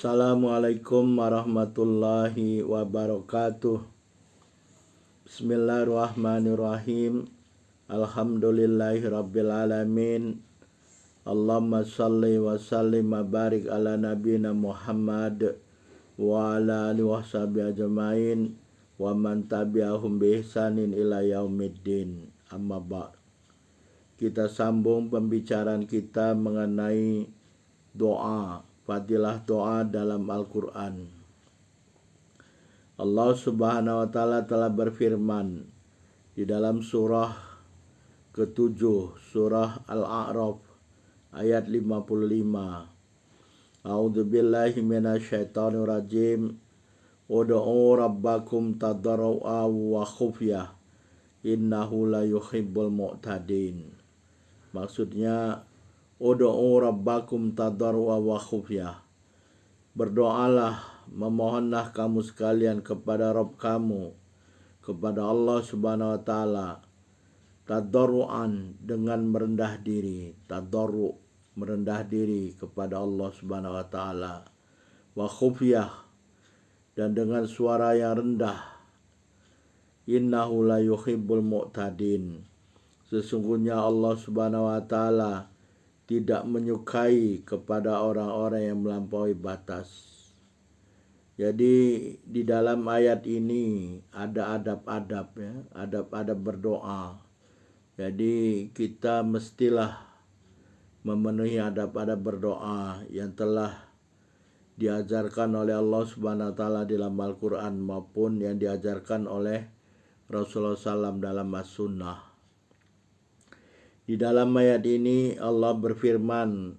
Assalamualaikum warahmatullahi wabarakatuh. Bismillahirrahmanirrahim. Alhamdulillahi rabbil alamin. Allahumma salli wa sallim wa barik ala nabiyina Muhammad wa ala alihi wa sahbihi ajmain wa man tabi'ahum bi ihsanin ila yaumiddin. Amma ba'd. Kita sambung pembicaraan kita mengenai doa, fadilah doa dalam Al-Quran. Allah Subhanahu wa Ta'ala telah berfirman di dalam surah ke-7, surah Al-A'raf ayat 55. A'udzu billahi minasyaitonir rajim. Ud'u rabbakum tadarru'a wa khufyah innahu la yuhibbul mu'tadin. Maksudnya, ud'u rabbakum tadarru'a wa khufyah. Berdoalah, memohonlah kamu sekalian kepada Rabb kamu, kepada Allah Subhanahu wa Ta'ala, tadarru'an, dengan merendah diri, tadarru', merendah diri kepada Allah Subhanahu wa Ta'ala, wa khufyah, dan dengan suara yang rendah. Innahu la yuhibbul mu'tadin. Sesungguhnya Allah Subhanahu wa Ta'ala tidak menyukai kepada orang-orang yang melampaui batas. Jadi di dalam ayat ini ada adab-adab, ya, adab-adab berdoa. Jadi kita mestilah memenuhi adab-adab berdoa yang telah diajarkan oleh Allah Subhanahu wa Ta'ala dalam Al-Quran maupun yang diajarkan oleh Rasulullah SAW dalam As-Sunnah. Di dalam ayat ini Allah berfirman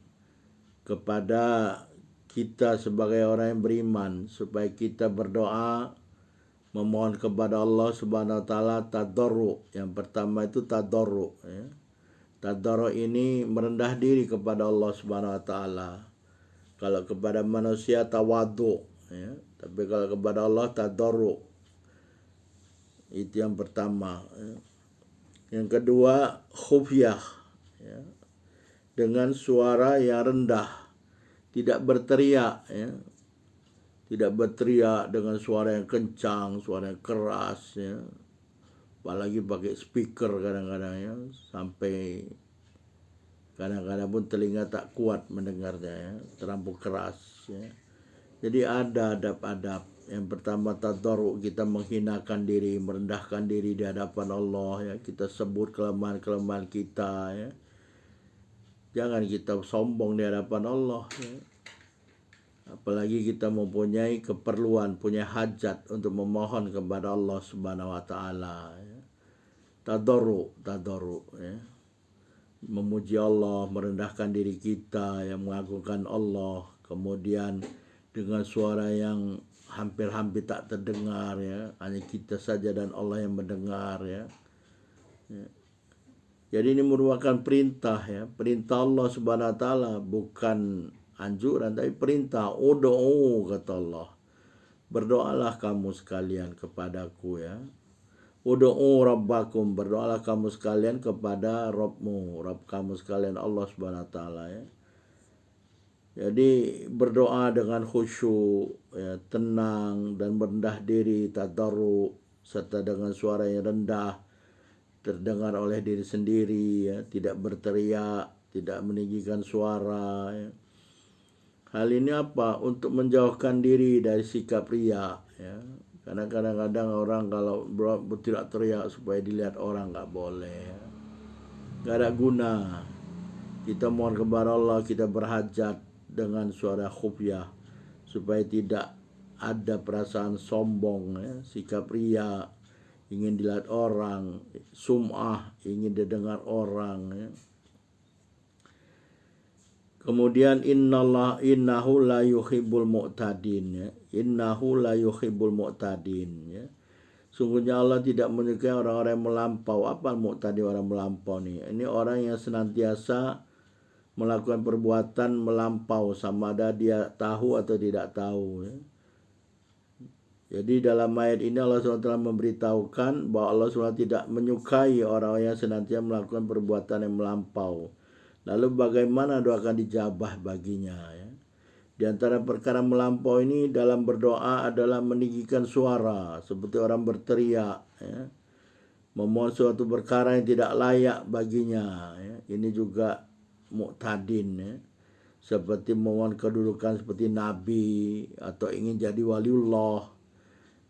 kepada kita sebagai orang yang beriman supaya kita berdoa memohon kepada Allah Subhanahu wa Ta'ala tadarru. Yang pertama itu tadarru, ya. Tadarru ini merendah diri kepada Allah Subhanahu wa Ta'ala. Kalau kepada manusia tawadhu, ya. Tapi kalau kepada Allah tadarru. Itu yang pertama, ya. Yang kedua, khufyah, ya, dengan suara yang rendah, tidak berteriak, ya. Tidak berteriak dengan suara yang kencang, suara yang keras, ya. Apalagi pakai speaker kadang-kadang, ya, sampai kadang-kadang pun telinga tak kuat mendengarnya, ya, terlampau keras, ya. Jadi ada adab-adab. Yang pertama tadarru, kita menghinakan diri, merendahkan diri di hadapan Allah, ya. Kita sebut kelemahan-kelemahan kita, ya. Jangan kita sombong di hadapan Allah, ya. Apalagi kita mempunyai keperluan, punya hajat untuk memohon kepada Allah Subhanahu wa Ta'ala, ya. Tadarru, ya. Memuji Allah, merendahkan diri kita, yang mengagungkan Allah, kemudian dengan suara yang hampir-hampir tak terdengar, ya, hanya kita saja dan Allah yang mendengar, ya. Ya. Jadi ini merupakan perintah, ya, perintah Allah Subhanahu wa Ta'ala, bukan anjuran tapi perintah. Ud'u, kata Allah, berdoalah kamu sekalian kepadaku, ya. Ud'u rabbakum, berdoalah kamu sekalian kepada Rabbmu, Rabb kamu sekalian Allah Subhanahu wa Ta'ala, ya. Jadi berdoa dengan khusyuk, ya, tenang dan merendah diri, tadarru, serta dengan suara yang rendah, terdengar oleh diri sendiri, ya, tidak berteriak, tidak meninggikan suara, ya. Hal ini apa? Untuk menjauhkan diri dari sikap riya, ya. Karena kadang-kadang orang kalau tidak teriak supaya dilihat orang, nggak boleh, ya. Nggak ada guna. Kita mohon kepada Allah, kita berhajat dengan suara khufyah supaya tidak ada perasaan sombong, ya, sikap riya, ingin dilihat orang, sum'ah, ingin didengar orang, ya. Kemudian innahu la yuhibbul mu'tadin, ya. Innahu la yuhibbul mu'tadin, ya. Sungguhnya Allah tidak menyukai orang-orang yang melampau. Apa mu'tadi, orang melampau nih? Ini orang yang senantiasa melakukan perbuatan melampau, sama ada dia tahu atau tidak tahu, ya. Jadi dalam ayat ini Allah SWT memberitahukan bahwa Allah SWT tidak menyukai orang yang senantiasa melakukan perbuatan yang melampau. Lalu bagaimana doa akan dijabah baginya, ya? Di antara perkara melampau ini dalam berdoa adalah meninggikan suara seperti orang berteriak, ya. Memohon suatu perkara yang tidak layak baginya, ya. Ini juga mu'tadin, ya. Seperti memohon kedudukan seperti nabi atau ingin jadi waliullah.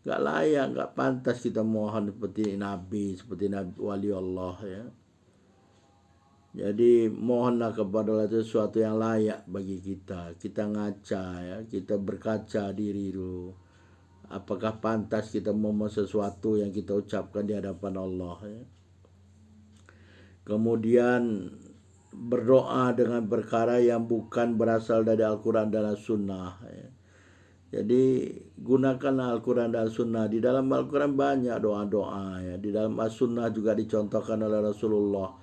Gak layak, gak pantas kita mohon seperti nabi wali Allah, ya. Jadi mohonlah kepada Allah sesuatu yang layak bagi kita. Kita ngaca, ya, kita berkaca diri dulu. Apakah pantas kita memohon sesuatu yang kita ucapkan di hadapan Allah, ya. Kemudian berdoa dengan perkara yang bukan berasal dari Al-Quran dan As-Sunnah, ya. Jadi gunakanlah Al-Quran dan As-Sunnah. Di dalam Al-Quran banyak doa-doa, ya. Di dalam As-Sunnah juga dicontohkan oleh Rasulullah.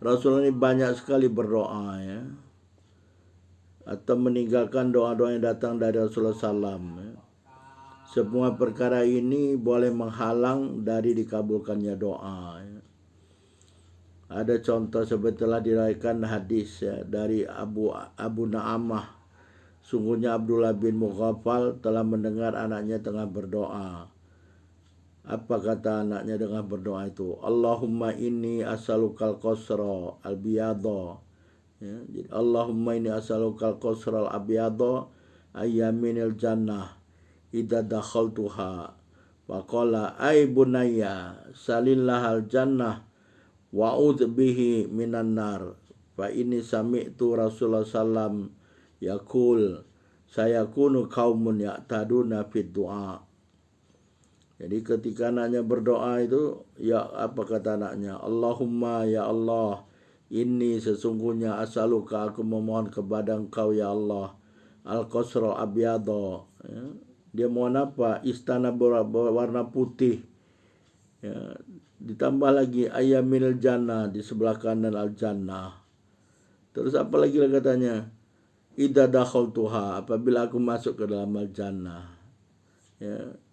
Rasulullah ini banyak sekali berdoa, ya, atau meninggalkan doa-doa yang datang dari Rasulullah SAW, ya. Semua perkara ini boleh menghalang dari dikabulkannya doa, ya. Ada contoh seperti telah diriwayatkan hadis, ya, dari Abu Na'amah. Sungguhnya Abdullah bin Mughaffal telah mendengar anaknya tengah berdoa. Apa kata anaknya dengan berdoa itu? Allahumma inni as'alukal qasra al-biyadha. Ya, jadi Allahumma inni as'alukal qasra al-biyadha ayyaminil jannah idza dakhaltuha. Wa qala ay bunayya salillahal jannah wa'udz bihi minan nar. Fa inni sami'tu Rasulullah sallam yaqul sayakunu qaumun ya'taduna fid du'a. Jadi ketika anaknya berdoa itu, ya apa kata anaknya? Allahumma, ya Allah, ini sesungguhnya as'aluka, aku memohon kepada Engkau ya Allah, al-qasra abyadha, ya. Dia mohon apa? Istana berwarna putih, ya. Ditambah lagi ayaminil jannah, di sebelah kanan al-jannah. Terus apa lagi katanya? Idza dakhaltuha, apabila aku masuk ke dalam al-jannah, ya.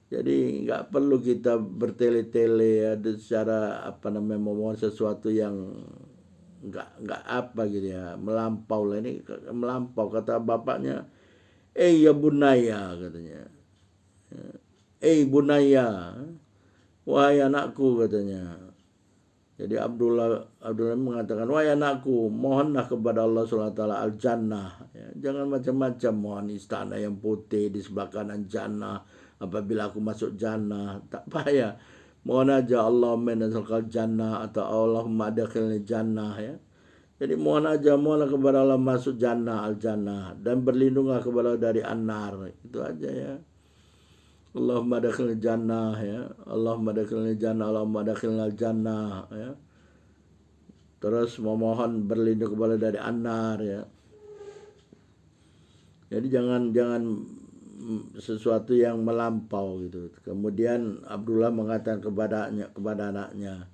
Jadi nggak perlu kita bertele-tele, ya, secara apa namanya memohon sesuatu yang nggak apa gitu, ya, melampau lah. Ini melampau, kata bapaknya, ya bunaya, katanya, bunaya, wahai anakku, katanya. Jadi Abdullah mengatakan, wahai anakku, mohonlah kepada Allah SWT al-jannah, ya. Jangan macam-macam mohon istana yang putih di sebelah kanan jannah. Apabila aku masuk jannah, tak payah. Mohon aja Allahumma nazalkal jannah atau Allahumma adkhilni jannah, ya. Jadi mohonlah kepada Allah masuk jannah, al-jannah, dan berlindunglah kepada Allah dari an-nar. Itu aja, ya. Allahumma adkhilni jannah, ya. Allahumma adkhilni jannah, Allahumma adkhilni al-jannah, ya. Terus memohon berlindung kepada dari an-nar, ya. Jadi jangan sesuatu yang melampau gitu. Kemudian Abdullah mengatakan kepada anaknya,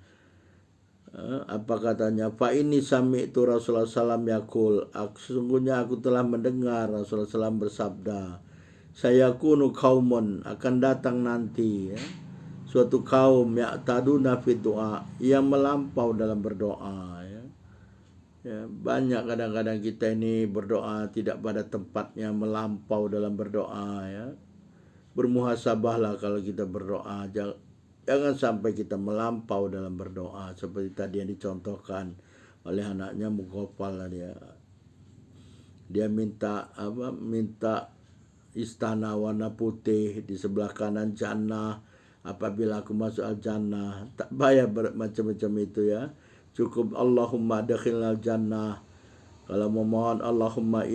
apa katanya? Fa ini sami'tu Rasulullah SAW yaqul, sesungguhnya aku telah mendengar Rasulullah SAW bersabda, sayakunu qaumun, akan datang nanti, ya, suatu kaum ya'taduna fi du'a, yang melampau dalam berdoa, ya. Ya, banyak kadang-kadang kita ini berdoa tidak pada tempatnya, melampau dalam berdoa, ya. Bermuhasabahlah kalau kita berdoa, jangan sampai kita melampau dalam berdoa seperti tadi yang dicontohkan oleh anaknya Mughaffal. Dia minta istana warna putih di sebelah kanan jannah. Apabila aku masuk al-jannah, tak payah macam-macam itu, ya. Cukup Allahumma adkhilnal jannah. Kalau memohon Allahumma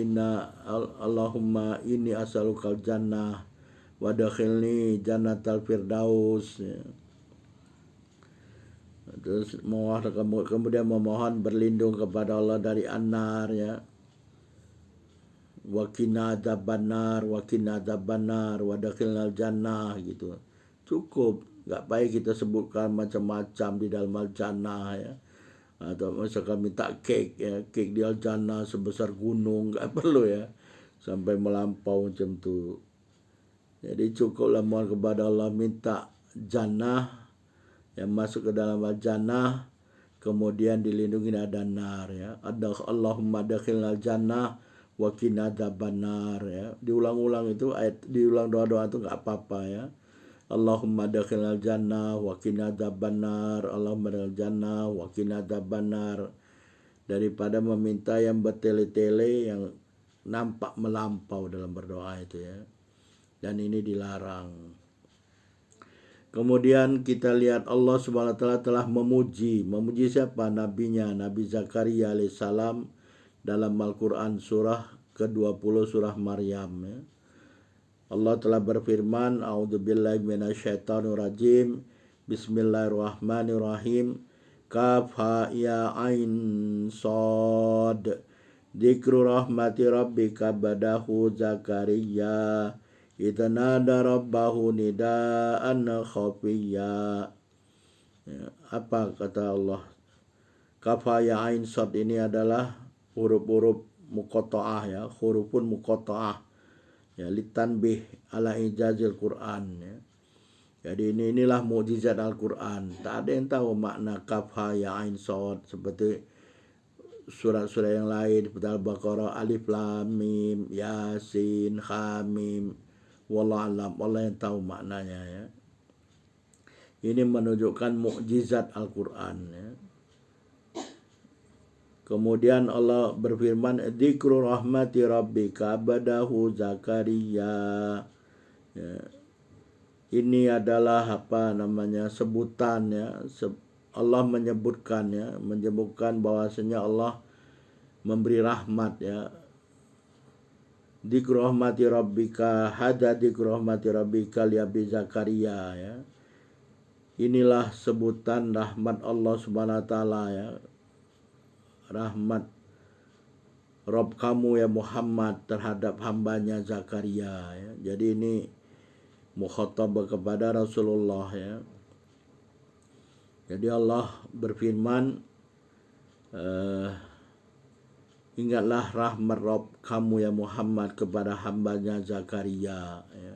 inni as'alukal jannah wa adkhilni jannatal firdaus, ya. Terus kemudian memohon berlindung kepada Allah dari an-nar, ya. Wa qina adzabannar wa adkhilnal jannah, gitu. Cukup, enggak baik kita sebutkan macam-macam di dalam al-jannah, ya. Atau misalkan minta kek, ya, kek di al-jannah sebesar gunung, enggak perlu, ya, sampai melampau macam tu. Jadi cukuplah mohon kepada Allah, minta jannah, yang masuk ke dalam al-jannah, kemudian dilindungi dari nar, ya. Allahumma adkhilnal jannah wa qina adzabannar ya. Diulang-ulang itu ayat, diulang doa-doa itu enggak apa-apa ya. Allahumma adkhilnal jannah wa qina adzabannar, Allahumma adkhilnal jannah wa qina adzabannar, daripada meminta yang bertele-tele yang nampak melampau dalam berdoa itu ya. Dan ini dilarang. Kemudian kita lihat Allah Subhanahu wa taala telah memuji siapa? Nabinya, Nabi Zakaria alaihissalam dalam Al-Qur'an surah ke-20 surah Maryam ya. Allah telah berfirman, a'udzubillahi minasyaitonirrajim. Bismillahirrahmanirrahim. Kaf ha ya ain sad. Dzikru rahmati rabbika badahu Zakaria idnada rabbahu nidaan khafiyya. Ya, apa kata Allah? Kafa ya ain sad ini adalah huruf-huruf muqatta'ah ya, hurufun muqatta'ah ya, litanbih ala ijazil Quran ya. Jadi inilah mukjizat Al-Quran. Tak ada yang tahu makna kafa ya ain sad seperti surat-surat yang lain seperti Al-Baqarah, Alif Lam Mim, Yasin, Hamim. Wallahu alam, Allah yang tahu maknanya ya. Ini menunjukkan mukjizat Al-Quran ya. Kemudian Allah berfirman, dzikru rahmati rabbika abadahu Zakaria ya. Ini adalah apa namanya sebutan ya. Allah menyebutkan ya, menyebutkan bahwasanya Allah memberi rahmat ya. Dzikru rahmati rabbika, hada dzikru rahmati rabbika li Abi Zakaria ya. Inilah sebutan rahmat Allah Subhanahu wa taala ya. Rahmat Rabb kamu ya Muhammad terhadap hambanya Zakaria ya. Jadi ini mukhatab kepada Rasulullah ya. Jadi Allah berfirman, ingatlah rahmat Rabb kamu ya Muhammad kepada hambanya Zakaria ya.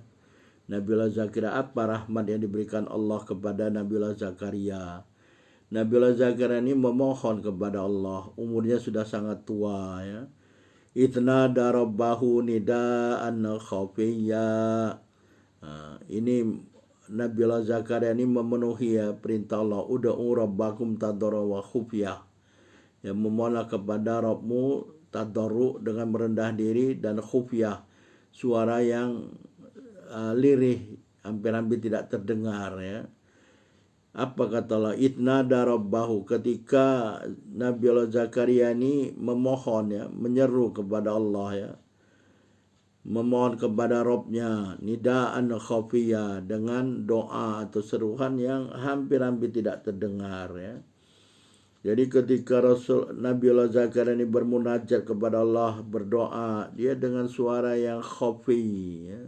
Nabiullah Zakaria, apa rahmat yang diberikan Allah kepada Nabiullah Zakaria? Nabiullah Zakaria ini memohon kepada Allah, umurnya sudah sangat tua ya. Itnada rabbahu nidaan khafiyya. Ini Nabiullah Zakaria ini memenuhi ya perintah Allah, ud'u rabbakum tadarruan wa khufyah. Ya, memohonlah kepada Rabbmu tadarru dengan merendah diri dan khufyah, suara yang lirih, hampir-hampir tidak terdengar ya. Apa kata Allah? Itnada rabbahu, ketika Nabiullah Zakaria ini memohon ya, menyeru kepada Allah ya, memohon kepada Rabbnya, nidaan khafiyya, dengan doa atau seruan yang hampir-hampir tidak terdengar ya. Jadi ketika Nabiullah Zakaria ini bermunajat kepada Allah, berdoa, dia dengan suara yang khafi ya,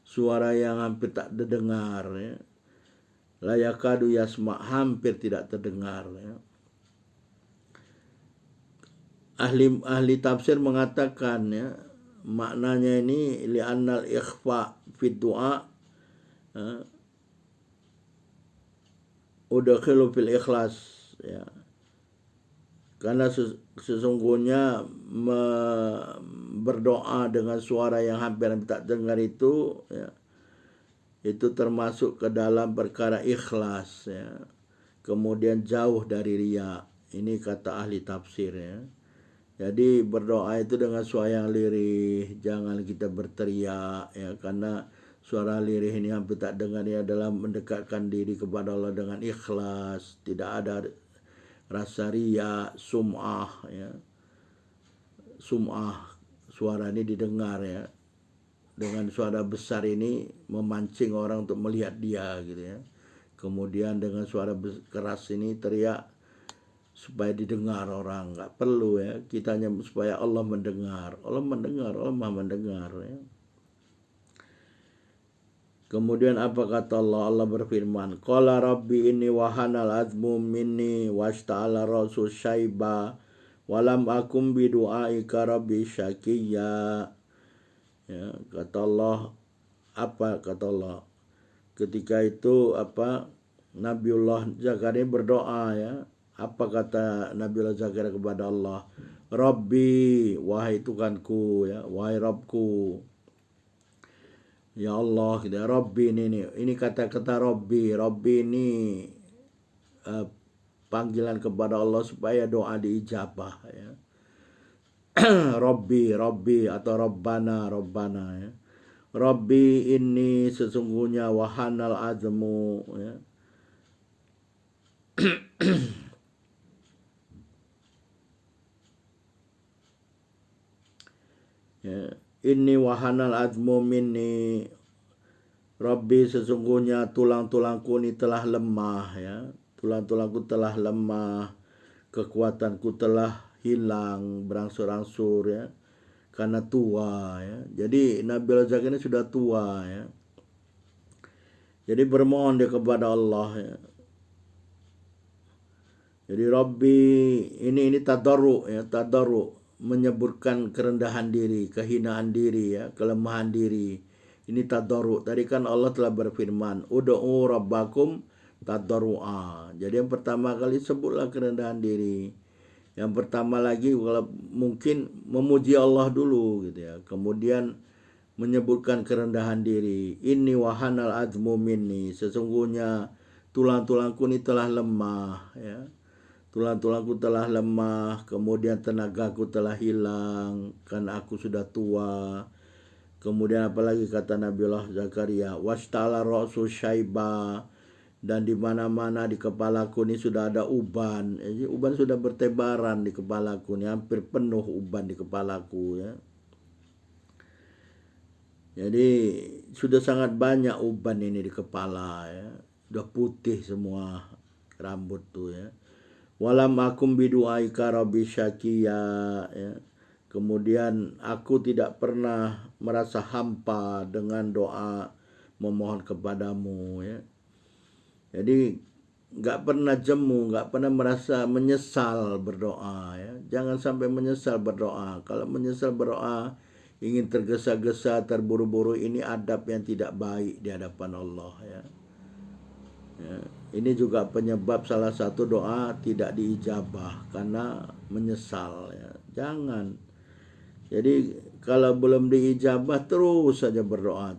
suara yang hampir tak terdengar ya. La yakadu yasma, hampir tidak terdengar ya. Ahli tafsir mengatakan ya, maknanya ini li'annal ikhfa fid du'a udkhilu fil ikhlas ya. Karena sesungguhnya berdoa dengan suara yang hampir tak dengar itu ya, itu termasuk ke dalam perkara ikhlas ya. Kemudian jauh dari riya. Ini kata ahli tafsir ya. Jadi berdoa itu dengan suara yang lirih, jangan kita berteriak ya, karena suara lirih ini hampir tak dengar ya, dalam mendekatkan diri kepada Allah dengan ikhlas, tidak ada rasa riya, sum'ah ya. Sum'ah, suara ini didengar ya. Dengan suara besar ini memancing orang untuk melihat dia gitu ya. Kemudian dengan suara keras ini teriak supaya didengar orang, nggak perlu ya, kita hanya supaya Allah mendengar. Allah mendengar, Allah Maha mendengar ya. Kemudian apa kata Allah? Allah berfirman, qala rabbi inni wahanal azmu minni washta'ala rasu syaiba walam akum bidu'aika rabbi syakiyya. Ya, kata Allah, apa kata Allah? Ketika itu apa, Nabiullah Zakaria berdoa ya. Apa kata Nabiullah Zakaria kepada Allah? Rabbi, wahai Tuhanku, ya, wahai Rabbku. Ya Allah, gitu ya. Rabbi ini kata-kata Rabbi. Rabbi ini panggilan kepada Allah supaya doa diijabah, ya. Rabbi atau Rabbana, ya. Rabbi ini sesungguhnya wahanal azmu, ya. Ya. Ini wahanal azmu minni, Rabbi sesungguhnya tulang-tulangku ini telah lemah, ya. Tulang-tulangku telah lemah, kekuatanku telah hilang berangsur-angsur, ya, karena tua, ya. Jadi Nabi Zakariya ini sudah tua, ya. Jadi bermohon dia kepada Allah, ya. Jadi Rabbi ini tadarru, ya, tadarru menyebutkan kerendahan diri, kehinaan diri, ya, kelemahan diri. Ini tadarru. Tadi kan Allah telah berfirman, ud'u rabbakum tadarru'a. Jadi yang pertama kali sebutlah kerendahan diri. Yang pertama lagi kalau mungkin memuji Allah dulu, gitu ya. Kemudian menyebutkan kerendahan diri. Ini wahanal azmu minni, sesungguhnya tulang-tulangku ini telah lemah, ya. Tulang-tulangku telah lemah, kemudian tenagaku telah hilang, karena aku sudah tua. Kemudian apalagi kata Nabiullah Zakaria, wastala ra'su syaiba, dan di mana-mana di kepalaku ini sudah ada uban. Jadi uban sudah bertebaran di kepalaku ini, hampir penuh uban di kepalaku, ya. Jadi sudah sangat banyak uban ini di kepala, ya. Sudah putih semua rambut tuh, ya. Walam akum bidu'aika rabbi syakiya, ya. Kemudian aku tidak pernah merasa hampa dengan doa memohon kepadamu, ya. Jadi nggak pernah jemu, nggak pernah merasa menyesal berdoa, ya. Jangan sampai menyesal berdoa. Kalau menyesal berdoa, ingin tergesa-gesa, terburu-buru, ini adab yang tidak baik di hadapan Allah, ya. Ya, ini juga penyebab salah satu doa tidak diijabah karena menyesal, ya. Jangan. Jadi kalau belum diijabah terus saja berdoa,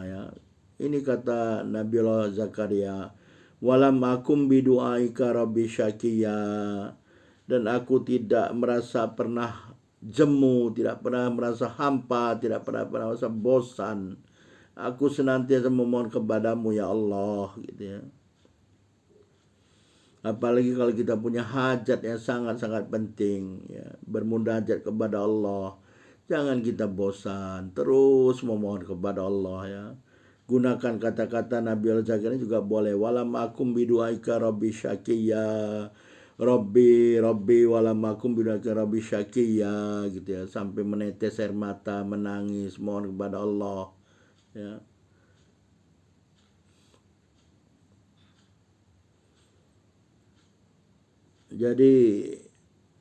ya. Ini kata Nabiullah Zakaria, walam akum bidu'aika rabbi syakiya, dan aku tidak merasa pernah jemu, tidak pernah merasa hampa, tidak pernah merasa bosan. Aku senantiasa memohon kepadamu, ya Allah, gitu, ya. Apalagi kalau kita punya hajat yang sangat-sangat penting, ya, bermunajat kepada Allah. Jangan kita bosan, terus memohon kepada Allah, ya. Gunakan kata-kata Nabi Al-Zakariya juga boleh. Walam akum bidu'aika rabbi syakiyya. Rabbi walam akum bidu'aika rabbi syakiyya, gitu, ya. Sampai menetes air mata, menangis, mohon kepada Allah, ya. Jadi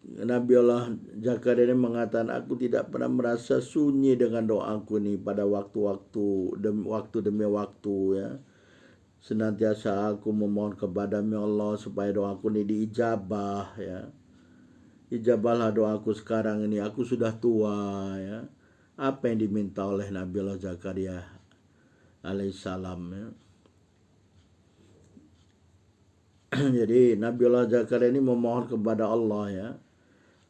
Nabi Allah Zakaria ini mengatakan, aku tidak pernah merasa sunyi dengan doaku ini pada waktu-waktu demi waktu, ya. Senantiasa aku memohon kepadamu, ya Allah, supaya doaku ini diijabah, ya. Ijabahlah doaku sekarang ini, aku sudah tua, ya. Apa yang diminta oleh Nabi Allah Zakaria alaihissalam, ya. Jadi Nabi Allah Zakaria ini memohon kepada Allah, ya.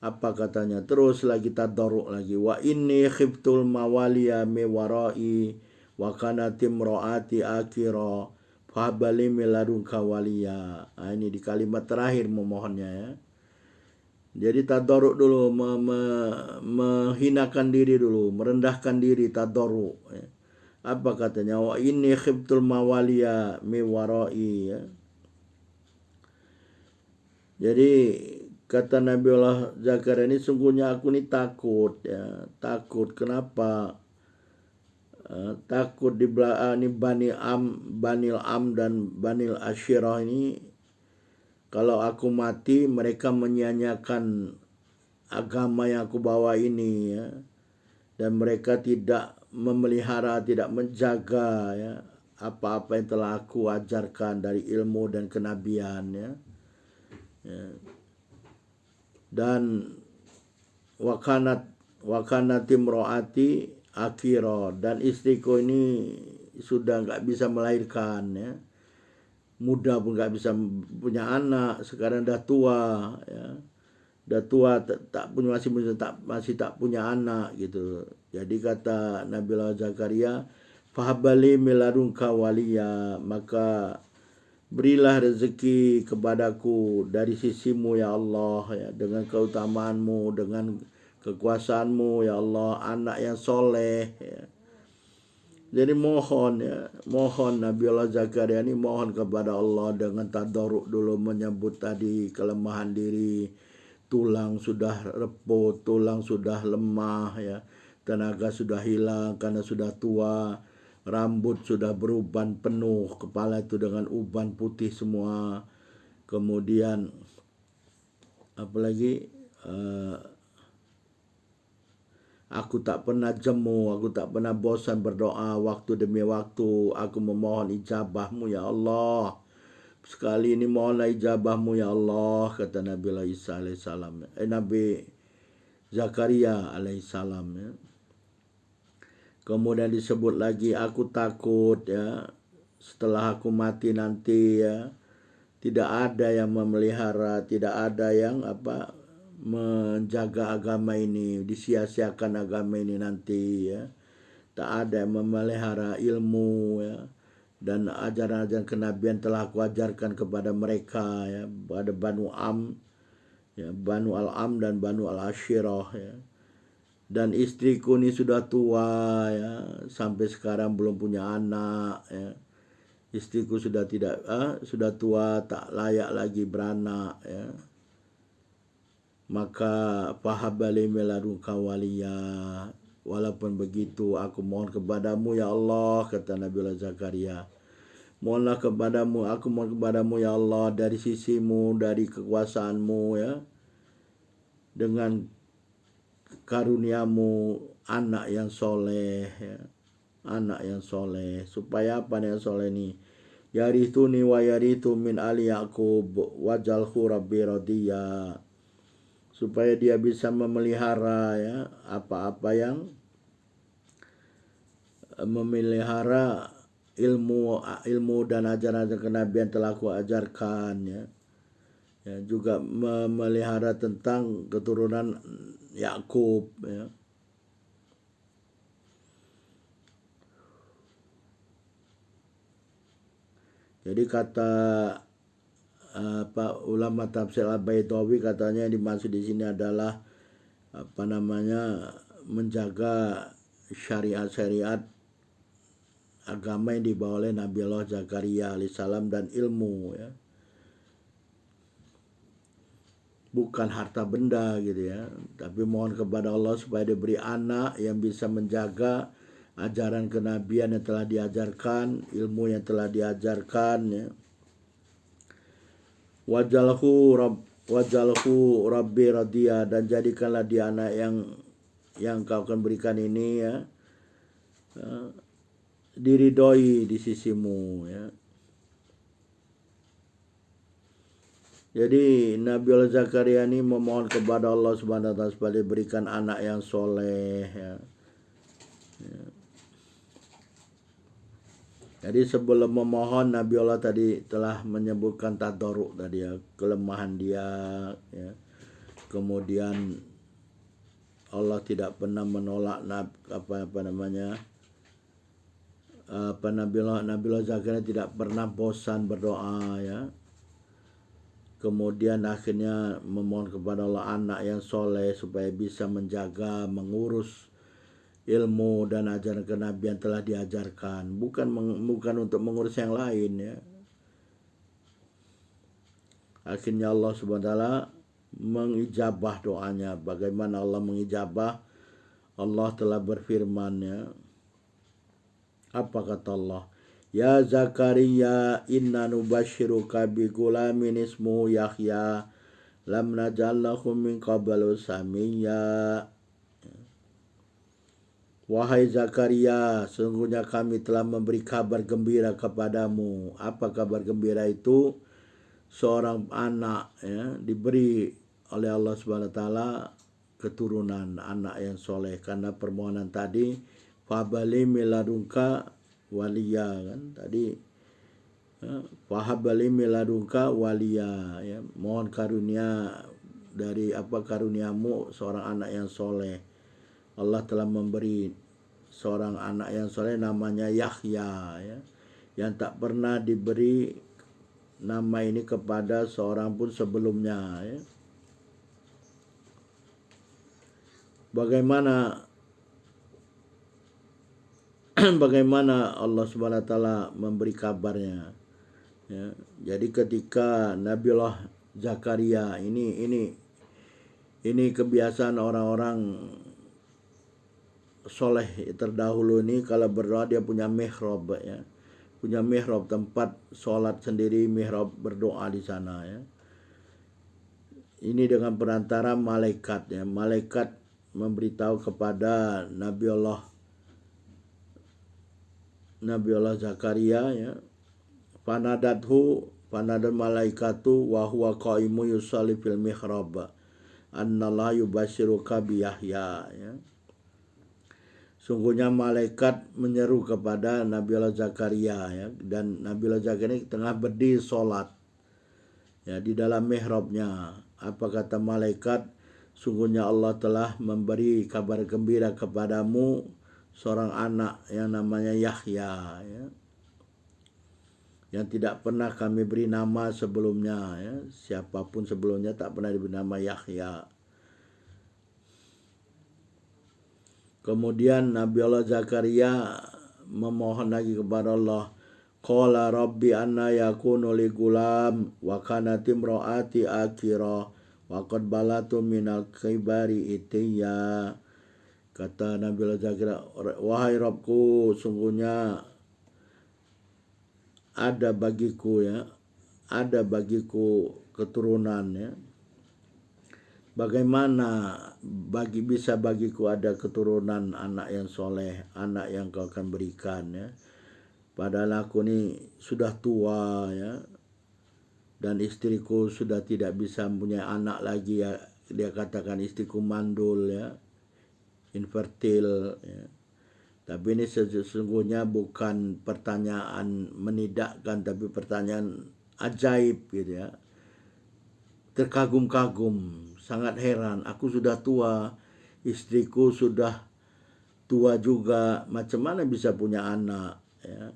Apa katanya? Terus lagi tadarruk lagi. Wa inni khiftul mawaliya mi warai wa kanat imraati akira fahabali min ladunka waliya. Ini di kalimat terakhir memohonnya, ya. Jadi tadarruk dulu, menghinakan diri dulu, merendahkan diri, tadarruk, ya. Apa katanya? Wa inni khiftul mawaliya mi warai, ya. Jadi kata Nabiullah Zakaria ini, sungguhnya aku ini takut, ya. Takut kenapa? Takut di ini Banil Am dan Banil Ashirah ini, kalau aku mati mereka menyia-nyiakan agama yang aku bawa ini, ya. Dan mereka tidak memelihara, tidak menjaga, ya, apa-apa yang telah aku ajarkan dari ilmu dan kenabian, ya. Ya. Dan wakanat imroati akiro, dan istriku ini sudah nggak bisa melahirkan ya, muda pun nggak bisa punya anak, sekarang dah tua ya, dah tua tak punya masih tak punya anak gitu. Jadi kata Nabi Allah Zakaria, fahabali miladunka waliya, maka berilah rezeki kepadaku dari sisimu ya Allah ya, dengan keutamaanmu, dengan kekuasaanmu ya Allah, anak yang soleh ya. Jadi mohon ya, mohon Nabi Allah Zakaria ini mohon kepada Allah dengan tadarruk dulu, menyebut tadi kelemahan diri, tulang sudah reput, tulang sudah lemah ya, tenaga sudah hilang karena sudah tua, rambut sudah beruban penuh, kepala itu dengan uban putih semua. Kemudian apalagi aku tak pernah jemu, aku tak pernah bosan berdoa waktu demi waktu. Aku memohon ijabahmu ya Allah. Sekali ini mohonlah ijabahmu ya Allah, kata Nabi Isa alaihissalam. Nabi Zakaria alaihissalam ya. Kemudian disebut lagi, aku takut ya, setelah aku mati nanti ya, tidak ada yang memelihara, tidak ada yang menjaga agama ini, disia-siakan agama ini nanti ya. Tak ada yang memelihara ilmu ya, dan ajaran-ajaran kenabian telah aku ajarkan kepada mereka ya, pada Banu Am ya, Banu Al-Am dan Banu Al-Ashirah ya. Dan istriku ini sudah tua ya, sampai sekarang belum punya anak ya. Istriku sudah sudah tua, tak layak lagi beranak ya. Maka fahabali miladunka waliya, walaupun begitu aku mohon kepadamu ya Allah, kata Nabi Allah Zakaria. Mohonlah kepadamu, aku mohon kepadamu ya Allah dari sisimu, dari kekuasaanmu ya, dengan karuniamu anak yang soleh ya, anak yang soleh. Supaya apa yang soleh ini? Yarithuni wa yarithu min ali Yaqub wajalhu rabbi radiyya, supaya dia bisa memelihara ya apa-apa yang memelihara ilmu dan ajaran-ajaran kenabian telah aku ajarkan ya. Ya, juga memelihara tentang keturunan Yakub ya. Jadi kata ulama tafsir Al-Baitawi, katanya yang dimaksud di sini adalah menjaga syariat-syariat agama yang dibawa oleh Nabi Allah Zakaria alaihissalam dan ilmu ya. Bukan harta benda gitu ya, tapi mohon kepada Allah supaya diberi anak yang bisa menjaga ajaran kenabian yang telah diajarkan, ilmu yang telah diajarkan ya. Wajalhu rabbi radiyya, dan jadikanlah dia anak yang kau akan berikan ini ya, diridhoi di sisimu ya. Jadi Nabi Allah Zakaria ini memohon kepada Allah Subhanahu wa taala supaya diberikan anak yang soleh ya. Jadi sebelum memohon, Nabi Allah tadi telah menyebutkan tadarruk tadi ya, kelemahan dia ya. Kemudian Allah tidak pernah menolak Nabi Allah Zakaria tidak pernah bosan berdoa ya. Kemudian akhirnya memohon kepada Allah anak yang soleh supaya bisa menjaga, mengurus ilmu dan ajaran kenabian telah diajarkan, bukan untuk mengurus yang lain ya. Akhirnya Allah Subhanahu wa taala mengijabah doanya. Bagaimana Allah mengijabah? Allah telah berfirman ya. Apa kata Allah? Ya Zakaria, inna nubashiruka bi gulamin ismuhu Yahya lam naj'al lahu min qablu samiyya. Wahai Zakaria, sesungguhnya kami telah memberi kabar gembira kepadamu. Apa kabar gembira itu? Seorang anak ya, diberi oleh Allah Subhanahu wa taala keturunan anak yang soleh, karena permohonan tadi fabali miladunka waliya kan tadi, fahabali miladunka waliya, ya, mohon karunia dari karuniamu seorang anak yang soleh. Allah telah memberi seorang anak yang soleh namanya Yahya, ya, yang tak pernah diberi nama ini kepada seorang pun sebelumnya, ya. Bagaimana Allah Subhanahu wa taala memberi kabarnya, ya. Jadi ketika Nabiullah Zakaria ini kebiasaan orang-orang soleh terdahulu ini, kalau berdoa dia punya mihrab, ya. Punya mihrab, tempat sholat sendiri, mihrab berdoa di sana, ya. Ini dengan perantara malaikat, ya. Malaikat memberitahu kepada Nabiullah Zakaria, ya. Panadal malaikatu wa huwa qaimu yusalli fil mihrab annallaha yubasyiruka bi Yahya, ya. Sungguhnya malaikat menyeru kepada Nabiullah Zakaria, ya, dan Nabiullah Zakaria tengah berdiri sholat, ya, di dalam mihrabnya. Apa kata malaikat? Sungguhnya Allah telah memberi kabar gembira kepadamu seorang anak yang namanya Yahya, ya, yang tidak pernah kami beri nama sebelumnya, ya. Siapapun sebelumnya tak pernah diberi nama Yahya. Kemudian Nabiullah Zakaria memohon lagi kepada Allah. Qala rabbi anna yakunu li gulam wa kanat imraati akira wa qad balatu minal kibari itiya. Kata Nabiullah Zakaria, wahai Rabbku, sungguhnya ada bagiku keturunan, ya. Bagaimana bisa bagiku ada keturunan anak yang soleh, anak yang kau akan berikan, ya. Padahal aku ini sudah tua, ya, dan istriku sudah tidak bisa mempunyai anak lagi, ya. Dia katakan istriku mandul, ya, infertil, ya. Tapi ini sesungguhnya bukan pertanyaan menidakkan, tapi pertanyaan ajaib, gitu, ya. Terkagum-kagum, sangat heran. Aku sudah tua, istriku sudah tua juga, macam mana bisa punya anak, ya?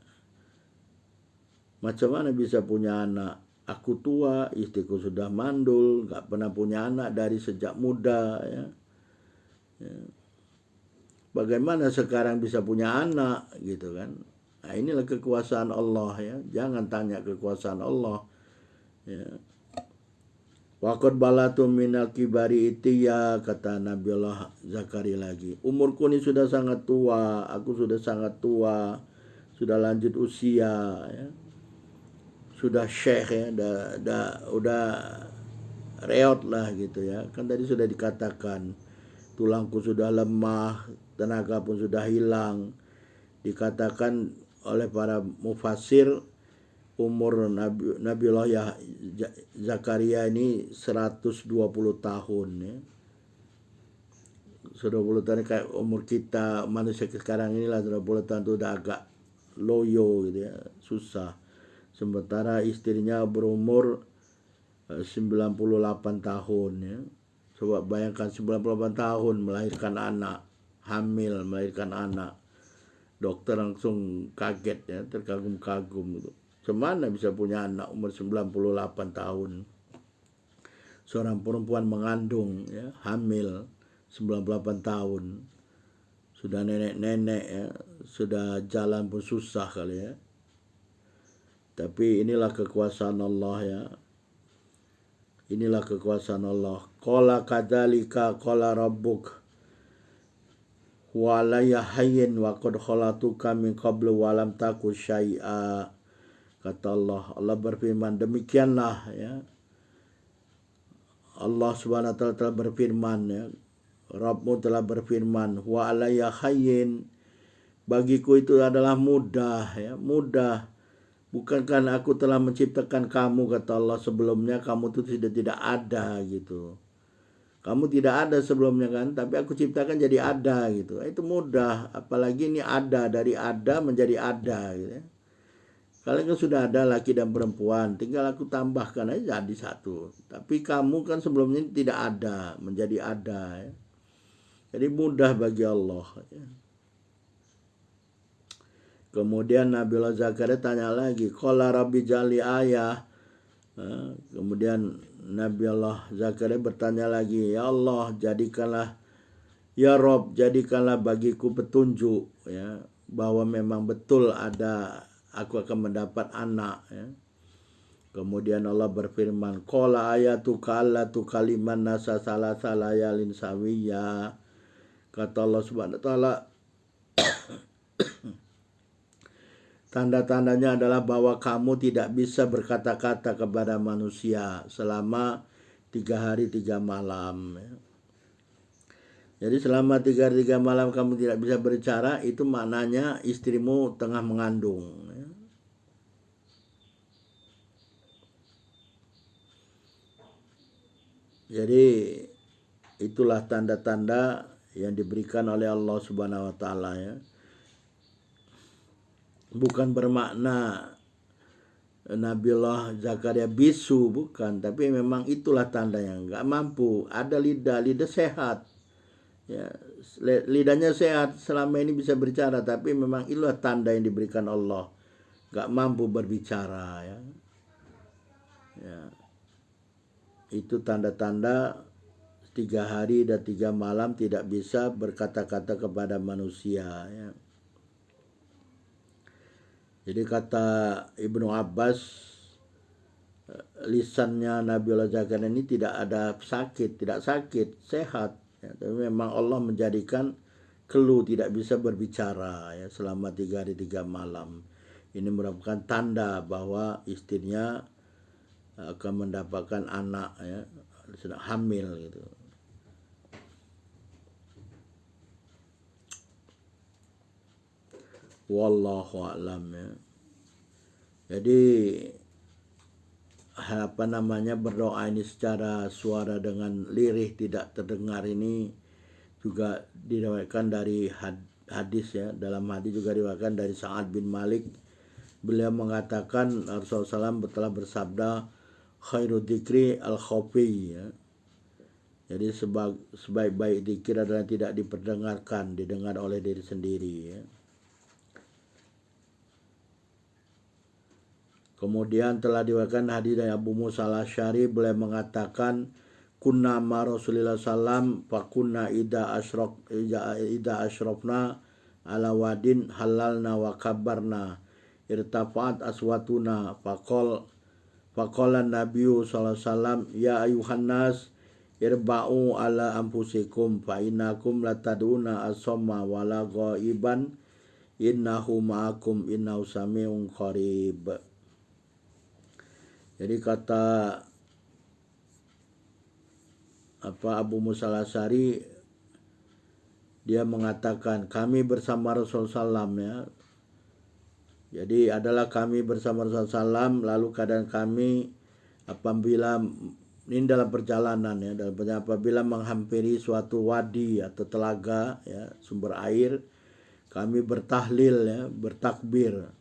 Macam mana bisa punya anak? Aku tua, istriku sudah mandul, gak pernah punya anak dari sejak muda, ya. Bagaimana sekarang bisa punya anak, gitu kan? Nah, inilah kekuasaan Allah, ya. Jangan tanya kekuasaan Allah, ya. Waqad balatu minal kibari itiya, kata Nabiullah Zakaria lagi. Umurku ini sudah sangat tua, aku sudah sangat tua, sudah lanjut usia, ya. Sudah syekh, ya, udah reot lah, gitu, ya. Kan tadi sudah dikatakan tulangku sudah lemah, tenaga pun sudah hilang. Dikatakan oleh para mufasir umur Nabiullah Zakaria ini 120 tahun, ya. 120 tahun kayak umur kita manusia sekarang inilah. 120 tahun itu udah agak loyo, gitu, ya, susah. Sementara istrinya berumur 98 tahun, ya. Coba bayangkan 98 tahun melahirkan anak, hamil melahirkan anak. Dokter langsung kaget, ya, terkagum-kagum, gitu. Semana bisa punya anak umur 98 tahun. Seorang perempuan mengandung, ya, hamil 98 tahun. Sudah nenek-nenek, ya, sudah jalan pun susah kali, ya. Tapi inilah kekuasaan Allah, ya. Inilah kekuasaan Allah. Qala kadzalika qala rabbuk wa la yahyin wa qad khalatuka min qablu wa lam taku syai'a. Kata Allah berfirman, demikianlah, ya. Allah Subhanahu wa taala telah berfirman, ya. Rabbmu telah berfirman, wa alayya hayyin, bagiku itu adalah mudah, ya, mudah. Bukankah aku telah menciptakan kamu, kata Allah, sebelumnya kamu itu tidak ada, gitu. Kamu tidak ada sebelumnya kan, tapi aku ciptakan jadi ada gitu. Itu mudah, apalagi ini ada, dari ada menjadi ada gitu ya. Kalian kan sudah ada laki dan perempuan, tinggal aku tambahkan aja jadi satu. Tapi kamu kan sebelumnya tidak ada, menjadi ada ya. Jadi mudah bagi Allah ya. Kemudian Nabiullah Zakaria tanya lagi, qala rabbi jali ayah. Kemudian Nabiullah Zakaria bertanya lagi, ya Allah jadikanlah, ya Rob jadikanlah bagiku petunjuk ya, bahwa memang betul ada aku akan mendapat anak ya. Kemudian Allah berfirman, qala ayatuka allatu kaliman nasa salasa layalin sawiya. Kata Allah Subhanahu wa taala, tanda-tandanya adalah bahwa kamu tidak bisa berkata-kata kepada manusia selama 3 hari 3 malam. Jadi selama 3 hari 3 malam kamu tidak bisa berbicara, itu maknanya istrimu tengah mengandung. Jadi itulah tanda-tanda yang diberikan oleh Allah Subhanahu wa taala ya. Bukan bermakna Nabiullah Zakaria bisu, bukan, tapi memang itulah tanda yang nggak mampu. Ada lidah sehat ya, lidahnya sehat, selama ini bisa berbicara, tapi memang itulah tanda yang diberikan Allah, nggak mampu berbicara ya. Ya, itu tanda-tanda 3 hari dan 3 malam tidak bisa berkata-kata kepada manusia ya. Jadi kata Ibnu Abbas, lisannya Nabiullah Zakaria ini tidak ada sakit, tidak sakit, sehat ya. Tapi memang Allah menjadikan kelu, tidak bisa berbicara ya selama 3 hari 3 malam. Ini merupakan tanda bahwa istrinya akan mendapatkan anak ya, sedang hamil gitu. Wallahu a'lam ya. Jadi apa namanya, berdoa ini secara suara dengan lirih tidak terdengar ini juga diriwayatkan dari hadis ya. Dalam hadis juga diriwayatkan dari Sa'ad bin Malik. Beliau mengatakan Rasulullah SAW telah bersabda, khairu dzikri al-khafi ya. Jadi sebaik-baik zikir adalah tidak diperdengarkan, didengar oleh diri sendiri ya. Kemudian telah diriwayatkan hadis dari Abu Musa al-Asy'ari, beliau mengatakan, kunna ma Rasulillah sallam fa kunna ida asyrafna ala wadin halalna wa kabarna irtafa'at aswatuna faqala nabiyyu sallallahu alaihi wasallam ya ayuhan nas irba'u ala anfusikum fa innakum lataduna as-samma wala ghaiban innahu ma'akum innahu sami'un qarib. Jadi kata Abu Musa al-Asy'ari, dia mengatakan kami bersama Rasulullah SAW ya. Jadi adalah kami bersama Rasulullah SAW, lalu keadaan kami apabila ini dalam perjalanan ya, apabila menghampiri suatu wadi atau telaga ya, sumber air, kami bertahlil ya, bertakbir.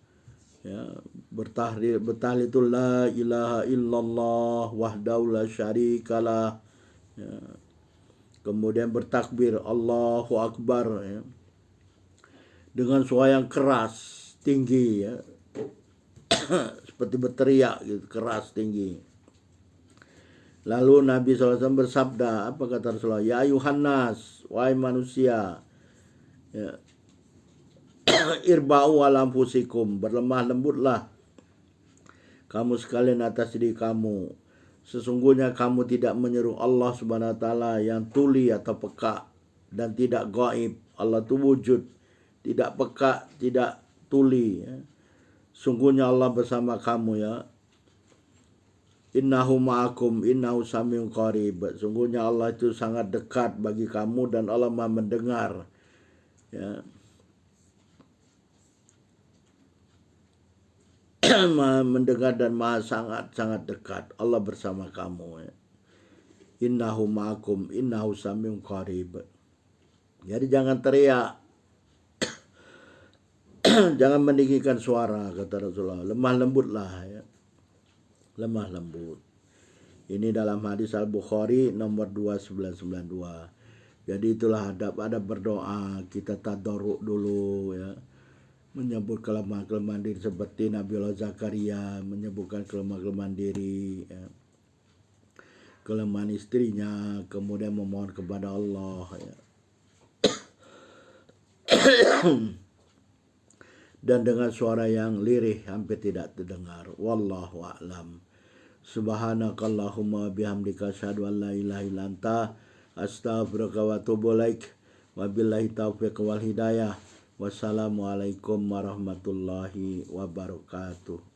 Ya, bertahlil itu la ilaha illallah wahdahu la syarikalah ya. Kemudian bertakbir Allahu Akbar ya, dengan suara yang keras tinggi ya, seperti berteriak gitu, keras tinggi. Lalu Nabi SAW bersabda, apa kata Rasulullah, ya ayuhan nas, wahai manusia ya, irba'u ala anfusikum, berlemah lembutlah kamu sekalian atas diri kamu. Sesungguhnya kamu tidak menyeru Allah Subhanahu wa taala yang tuli atau peka dan tidak gaib. Allah itu wujud, tidak peka, tidak tuli ya. Sungguhnya Allah bersama kamu ya. Innahu ma'akum innahu samiun qarib. Sungguhnya Allah itu sangat dekat bagi kamu dan Allah Maha mendengar ya. Maha mendengar dan maha sangat dekat. Allah bersama kamu ya. innahu ma'akum innahu samiun qarib. Jadi jangan teriak, jangan meninggikan suara, kata Rasulullah. Lemah lembutlah ya. Lemah lembut. Ini dalam hadis Al-Bukhari nomor 2992. Jadi itulah adab-adab berdoa. Kita tadarruk dulu ya. Menyebut kelemahan-kelemahan diri seperti Nabi Allah Zakaria menyebutkan kelemahan-kelemahan diri ya. Kelemahan istrinya, kemudian memohon kepada Allah ya. Dan dengan suara yang lirih hampir tidak terdengar. Wallahu a'lam. Subhanakallahumma bihamdika asyhadu an la ilaha illa anta astaghfiruka wa atubu ilaik. Wabillahi taufiq wal hidayah. Wassalamualaikum warahmatullahi wabarakatuh.